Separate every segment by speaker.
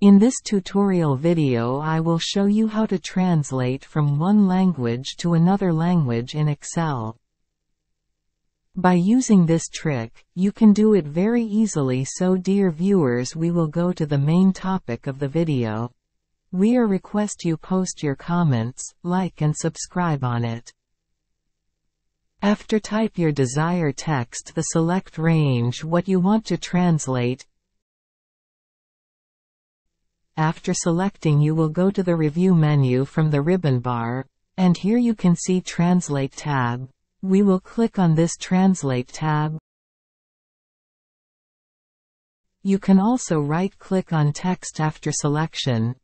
Speaker 1: In this tutorial video I will show you how to translate from one language to another language in Excel. By using this trick, you can do it very easily, so dear viewers, we will go to the main topic of the video. We request you post your comments, like and subscribe on it. After type your desired text, the select range what you want to translate. After selecting, you will go to the review menu from the ribbon bar, and here you can see Translate tab. We will click on this Translate tab. You can also right-click on text after selection.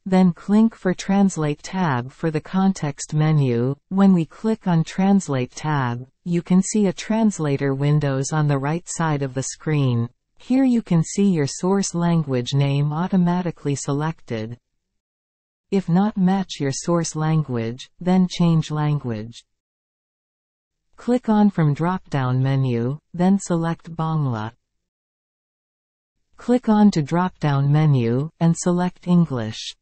Speaker 1: Then click for Translate tab for the context menu. When we click on Translate tab, you can see a translator windows on the right side of the screen. Here you can see your source language name automatically selected. If not match your source language, then change language. Click on from drop-down menu, then select Bangla. Click on to drop-down menu, and select English.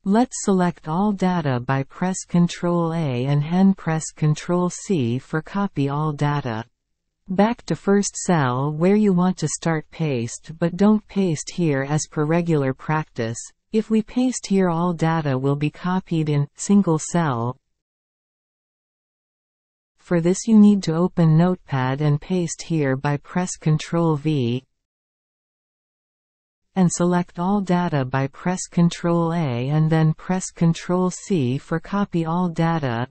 Speaker 1: Let's select all data by press Ctrl A and then press Ctrl C for copy all data. Back to first cell where you want to start paste, but don't paste here as per regular practice. If we paste here, all data will be copied in single cell. For this you need to open Notepad and paste here by press Ctrl V. And select all data by press Ctrl A and then press Ctrl C for copy all data.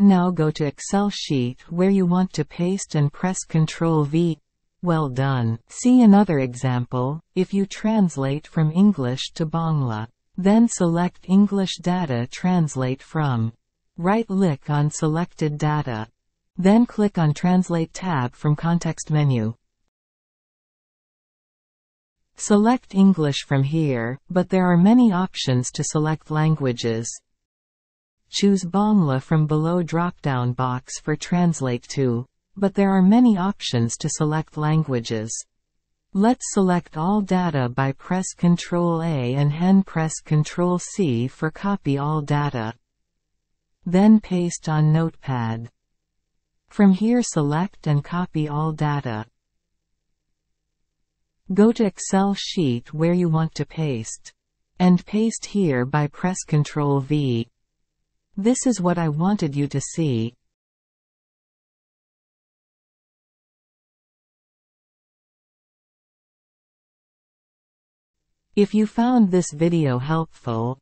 Speaker 1: Now go to Excel sheet where you want to paste and press Ctrl V. Well done. See another example. If you translate from English to Bangla, then select English data translate from. Right-click on selected data. Then click on Translate tab from context menu. Select English from here, but there are many options to select languages. Choose Bangla from below drop-down box for translate to, but there are many options to select languages. Let's select all data by press Ctrl A and then press Ctrl C for copy all data. Then paste on Notepad. From here select and copy all data. Go to Excel sheet where you want to paste. And paste here by press Ctrl V. This is what I wanted you to see. If you found this video helpful,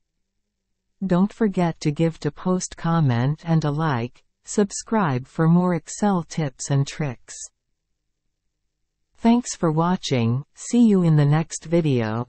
Speaker 1: don't forget to give to post comment and a like, subscribe for more Excel tips and tricks. Thanks for watching, see you in the next video.